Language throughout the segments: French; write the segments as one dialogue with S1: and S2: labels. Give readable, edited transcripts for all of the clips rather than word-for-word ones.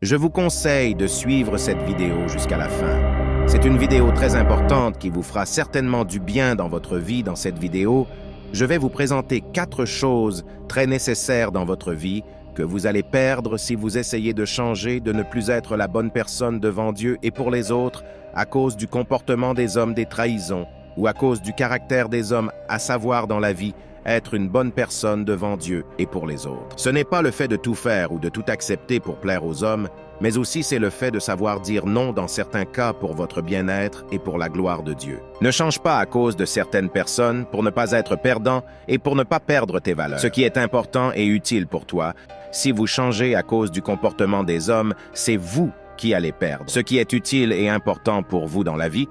S1: Je vous conseille de suivre cette vidéo jusqu'à la fin. C'est une vidéo très importante qui vous fera certainement du bien dans votre vie. Dans cette vidéo, je vais vous présenter 4 choses très nécessaires dans votre vie que vous allez perdre si vous essayez de changer, de ne plus être la bonne personne devant Dieu et pour les autres à cause du comportement des hommes, des trahisons, ou à cause du caractère des hommes, à savoir dans la vie, être une bonne personne devant Dieu et pour les autres. Ce n'est pas le fait de tout faire ou de tout accepter pour plaire aux hommes, mais aussi c'est le fait de savoir dire non dans certains cas pour votre bien-être et pour la gloire de Dieu. Ne change pas à cause de certaines personnes pour ne pas être perdant et pour ne pas perdre tes valeurs. Ce qui est important et utile pour toi, si vous changez à cause du comportement des hommes, c'est vous qui allez perdre. Ce qui est utile et important pour vous dans la vie,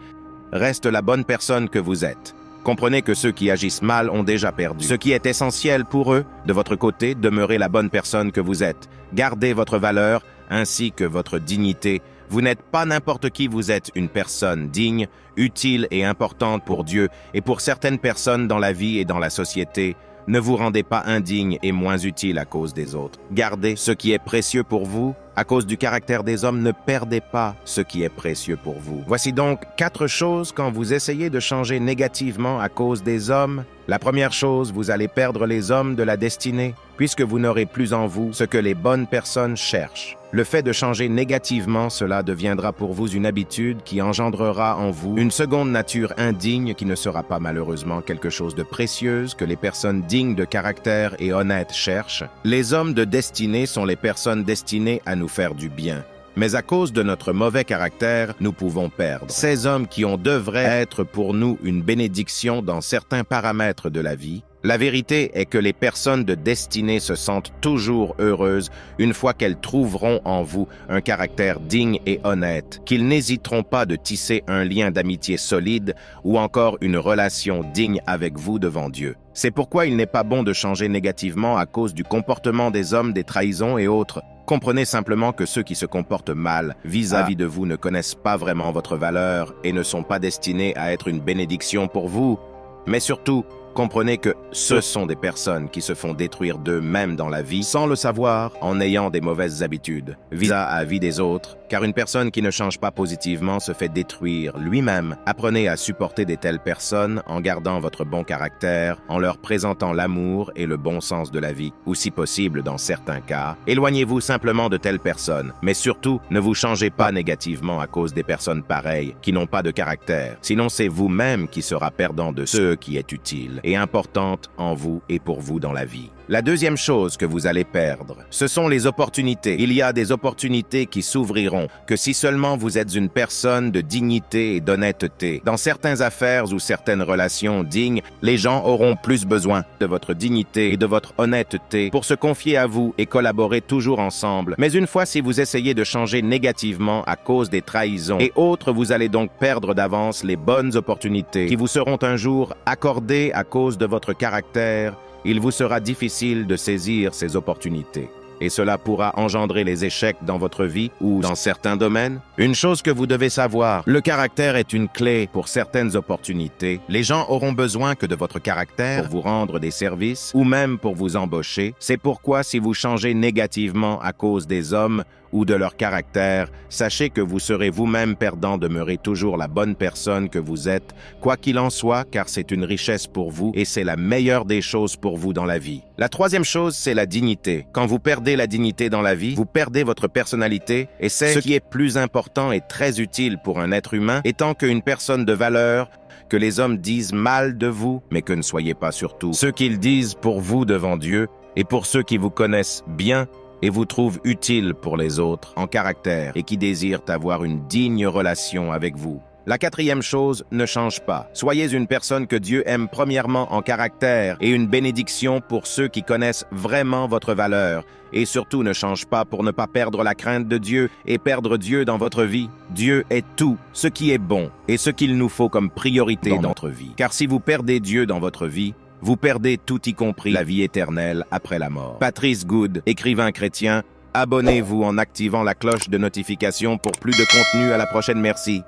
S1: reste la bonne personne que vous êtes. Comprenez que ceux qui agissent mal ont déjà perdu. Ce qui est essentiel pour eux, de votre côté, demeurez la bonne personne que vous êtes. Gardez votre valeur ainsi que votre dignité. Vous n'êtes pas n'importe qui, vous êtes une personne digne, utile et importante pour Dieu et pour certaines personnes dans la vie et dans la société. Ne vous rendez pas indigne et moins utile à cause des autres. Gardez ce qui est précieux pour vous. À cause du caractère des hommes, ne perdez pas ce qui est précieux pour vous. Voici donc 4 choses quand vous essayez de changer négativement à cause des hommes. La première chose, vous allez perdre les hommes de la destinée, puisque vous n'aurez plus en vous ce que les bonnes personnes cherchent. Le fait de changer négativement, cela deviendra pour vous une habitude qui engendrera en vous une seconde nature indigne qui ne sera pas malheureusement quelque chose de précieux que les personnes dignes de caractère et honnêtes cherchent. Les hommes de destinée sont les personnes destinées à nous faire du bien. Mais à cause de notre mauvais caractère, nous pouvons perdre. Ces hommes qui devraient être pour nous une bénédiction dans certains paramètres de la vie. La vérité est que les personnes de destinée se sentent toujours heureuses une fois qu'elles trouveront en vous un caractère digne et honnête, qu'ils n'hésiteront pas de tisser un lien d'amitié solide ou encore une relation digne avec vous devant Dieu. C'est pourquoi il n'est pas bon de changer négativement à cause du comportement des hommes, des trahisons et autres. Comprenez simplement que ceux qui se comportent mal vis-à-vis de vous ne connaissent pas vraiment votre valeur et ne sont pas destinés à être une bénédiction pour vous. Mais surtout, comprenez que ce sont des personnes qui se font détruire d'eux-mêmes dans la vie sans le savoir en ayant des mauvaises habitudes vis-à-vis des autres, car une personne qui ne change pas positivement se fait détruire lui-même. Apprenez à supporter de telles personnes en gardant votre bon caractère, en leur présentant l'amour et le bon sens de la vie, ou si possible dans certains cas. Éloignez-vous simplement de telles personnes, mais surtout, ne vous changez pas négativement à cause des personnes pareilles qui n'ont pas de caractère, sinon c'est vous-même qui sera perdant de ce qui est utile et importante en vous et pour vous dans la vie. La deuxième chose que vous allez perdre, ce sont les opportunités. Il y a des opportunités qui s'ouvriront que si seulement vous êtes une personne de dignité et d'honnêteté. Dans certaines affaires ou certaines relations dignes, les gens auront plus besoin de votre dignité et de votre honnêteté pour se confier à vous et collaborer toujours ensemble. Mais une fois si vous essayez de changer négativement à cause des trahisons et autres, vous allez donc perdre d'avance les bonnes opportunités qui vous seront un jour accordées à cause de votre caractère. Il vous sera difficile de saisir ces opportunités. Et cela pourra engendrer les échecs dans votre vie ou dans certains domaines. Une chose que vous devez savoir, le caractère est une clé pour certaines opportunités. Les gens auront besoin que de votre caractère pour vous rendre des services ou même pour vous embaucher. C'est pourquoi si vous changez négativement à cause des hommes ou de leur caractère, sachez que vous serez vous-même perdant. Demeurez toujours la bonne personne que vous êtes, quoi qu'il en soit, car c'est une richesse pour vous et c'est la meilleure des choses pour vous dans la vie. La troisième chose, c'est la dignité. Quand vous perdez la dignité dans la vie, vous perdez votre personnalité et c'est ce qui est plus important et très utile pour un être humain, étant qu'une personne de valeur, que les hommes disent mal de vous, mais que ne soyez pas surtout ce qu'ils disent pour vous devant Dieu et pour ceux qui vous connaissent bien et vous trouvent utile pour les autres en caractère et qui désirent avoir une digne relation avec vous. La quatrième chose, ne change pas. Soyez une personne que Dieu aime premièrement en caractère et une bénédiction pour ceux qui connaissent vraiment votre valeur. Et surtout, ne change pas pour ne pas perdre la crainte de Dieu et perdre Dieu dans votre vie. Dieu est tout ce qui est bon et ce qu'il nous faut comme priorité dans notre vie. Car si vous perdez Dieu dans votre vie, vous perdez tout y compris la vie éternelle après la mort. Patrice Good, écrivain chrétien, abonnez-vous en activant la cloche de notification pour plus de contenu. À la prochaine, merci.